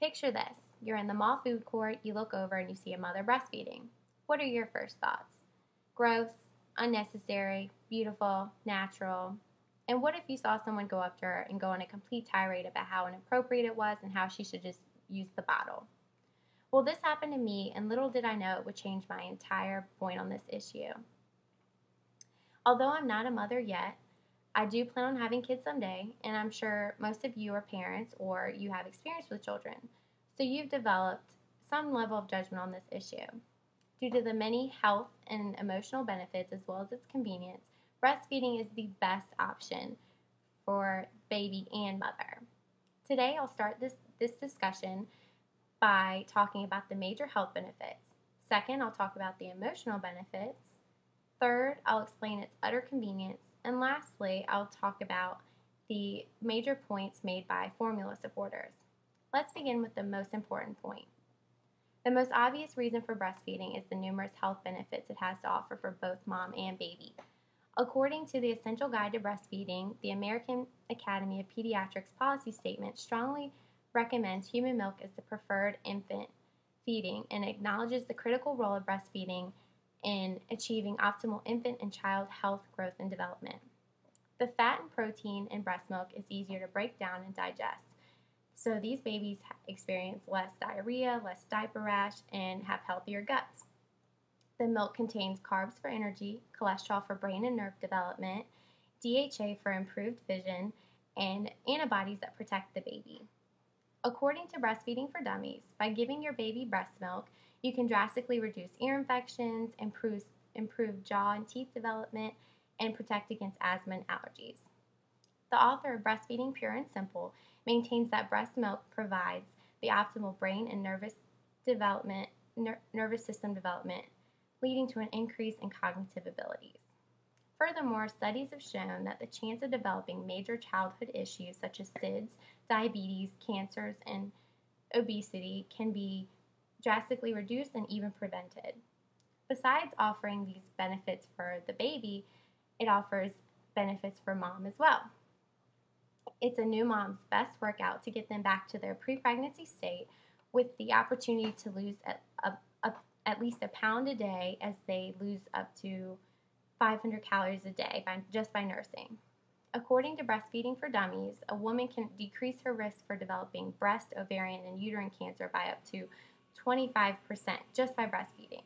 Picture this. You're in the mall food court, you look over and you see a mother breastfeeding. What are your first thoughts? Gross, unnecessary, beautiful, natural. And what if you saw someone go up to her and go on a complete tirade about how inappropriate it was and how she should just use the bottle? Well, this happened to me, and little did I know it would change my entire point on this issue. Although I'm not a mother yet, I do plan on having kids someday, and I'm sure most of you are parents or you have experience with children, so you've developed some level of judgment on this issue. Due to the many health and emotional benefits as well as its convenience, breastfeeding is the best option for baby and mother. Today I'll start this discussion by talking about the major health benefits. Second, I'll talk about the emotional benefits. Third, I'll explain its utter convenience. And lastly, I'll talk about the major points made by formula supporters. Let's begin with the most important point. The most obvious reason for breastfeeding is the numerous health benefits it has to offer for both mom and baby. According to the Essential Guide to Breastfeeding, the American Academy of Pediatrics policy statement strongly recommends human milk as the preferred infant feeding and acknowledges the critical role of breastfeeding in achieving optimal infant and child health, growth, and development. The fat and protein in breast milk is easier to break down and digest, so these babies experience less diarrhea, less diaper rash, and have healthier guts. The milk contains carbs for energy, cholesterol for brain and nerve development, DHA for improved vision, and antibodies that protect the baby. According to Breastfeeding for Dummies, by giving your baby breast milk, you can drastically reduce ear infections, improve jaw and teeth development, and protect against asthma and allergies. The author of Breastfeeding Pure and Simple maintains that breast milk provides the optimal brain and nervous system development, leading to an increase in cognitive abilities. Furthermore, studies have shown that the chance of developing major childhood issues such as SIDS, diabetes, cancers, and obesity can be drastically reduced and even prevented. Besides offering these benefits for the baby, it offers benefits for mom as well. It's a new mom's best workout to get them back to their pre-pregnancy state with the opportunity to lose at least a pound a day as they lose up to 500 calories a day just by nursing. According to Breastfeeding for Dummies, a woman can decrease her risk for developing breast, ovarian, and uterine cancer by up to 25% just by breastfeeding.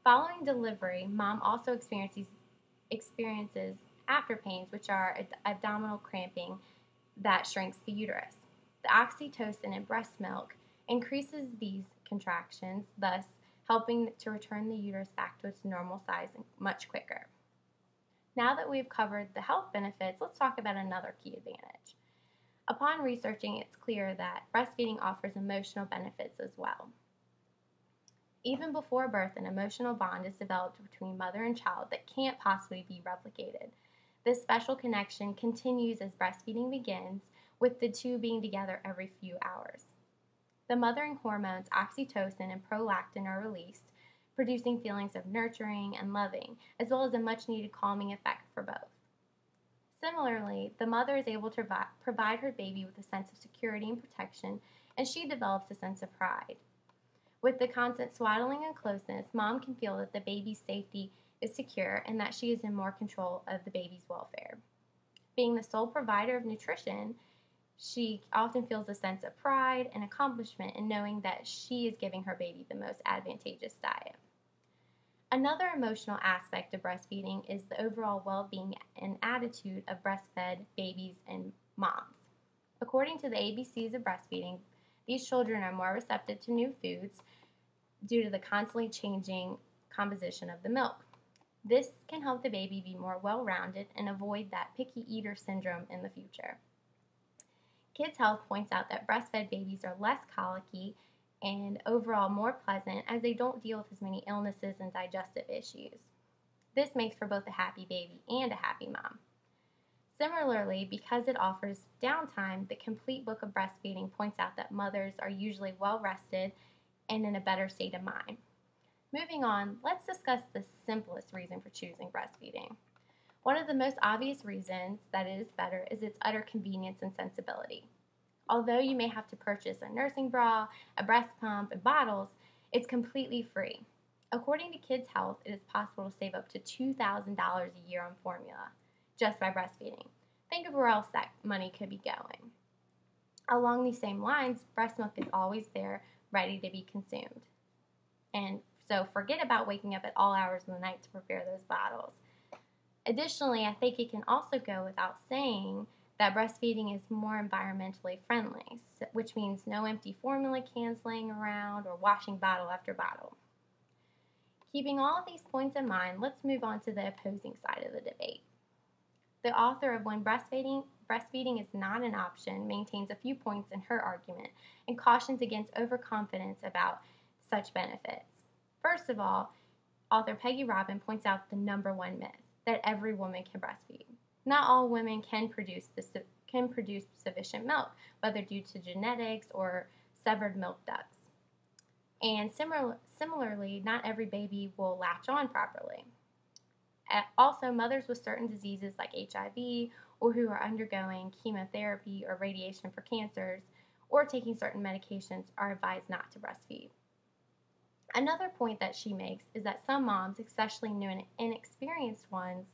Following delivery, mom also experiences after pains, which are abdominal cramping that shrinks the uterus. The oxytocin in breast milk increases these contractions, thus helping to return the uterus back to its normal size much quicker. Now that we've covered the health benefits, let's talk about another key advantage. Upon researching, it's clear that breastfeeding offers emotional benefits as well. Even before birth, an emotional bond is developed between mother and child that can't possibly be replicated. This special connection continues as breastfeeding begins, with the two being together every few hours. The mothering hormones oxytocin and prolactin are released, producing feelings of nurturing and loving, as well as a much-needed calming effect for both. Similarly, the mother is able to provide her baby with a sense of security and protection, and she develops a sense of pride. With the constant swaddling and closeness, mom can feel that the baby's safety is secure and that she is in more control of the baby's welfare. Being the sole provider of nutrition, she often feels a sense of pride and accomplishment in knowing that she is giving her baby the most advantageous diet. Another emotional aspect of breastfeeding is the overall well-being and attitude of breastfed babies and moms. According to the ABCs of breastfeeding, these children are more receptive to new foods due to the constantly changing composition of the milk. This can help the baby be more well-rounded and avoid that picky eater syndrome in the future. Kids Health points out that breastfed babies are less colicky and overall more pleasant as they don't deal with as many illnesses and digestive issues. This makes for both a happy baby and a happy mom. Similarly, because it offers downtime, the Complete Book of Breastfeeding points out that mothers are usually well rested and in a better state of mind. Moving on, let's discuss the simplest reason for choosing breastfeeding. One of the most obvious reasons that it is better is its utter convenience and sensibility. Although you may have to purchase a nursing bra, a breast pump, and bottles, it's completely free. According to Kids Health, it is possible to save up to $2,000 a year on formula just by breastfeeding. Think of where else that money could be going. Along these same lines, breast milk is always there, ready to be consumed. And so forget about waking up at all hours of the night to prepare those bottles. Additionally, I think it can also go without saying that breastfeeding is more environmentally friendly, which means no empty formula cans laying around or washing bottle after bottle. Keeping all of these points in mind, let's move on to the opposing side of the debate. The author of When Breastfeeding is Not an Option maintains a few points in her argument and cautions against overconfidence about such benefits. First of all, author Peggy Robin points out the number one myth, that every woman can breastfeed. Not all women can produce sufficient milk, whether due to genetics or severed milk ducts. And similarly, not every baby will latch on properly. Also, mothers with certain diseases like HIV or who are undergoing chemotherapy or radiation for cancers or taking certain medications are advised not to breastfeed. Another point that she makes is that some moms, especially new and inexperienced ones,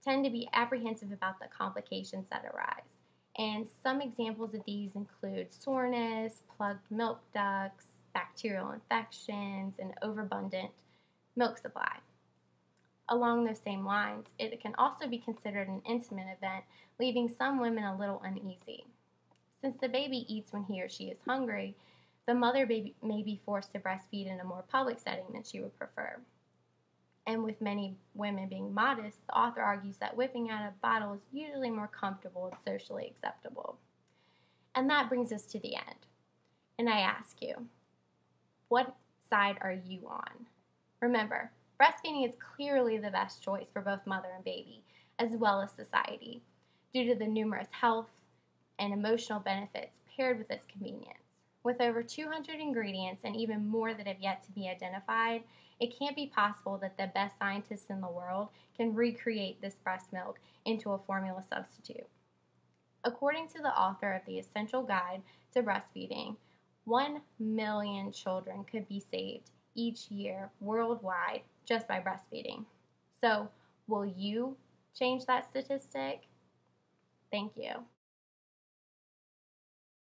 tend to be apprehensive about the complications that arise. And some examples of these include soreness, plugged milk ducts, bacterial infections, and overabundant milk supply. Along those same lines, it can also be considered an intimate event, leaving some women a little uneasy. Since the baby eats when he or she is hungry, the mother may be forced to breastfeed in a more public setting than she would prefer. And with many women being modest, the author argues that whipping out a bottle is usually more comfortable and socially acceptable. And that brings us to the end. And I ask you, what side are you on? Remember, breastfeeding is clearly the best choice for both mother and baby, as well as society, due to the numerous health and emotional benefits paired with its convenience. With over 200 ingredients and even more that have yet to be identified, it can't be possible that the best scientists in the world can recreate this breast milk into a formula substitute. According to the author of The Essential Guide to Breastfeeding, 1 million children could be saved each year worldwide just by breastfeeding. So, will you change that statistic? Thank you.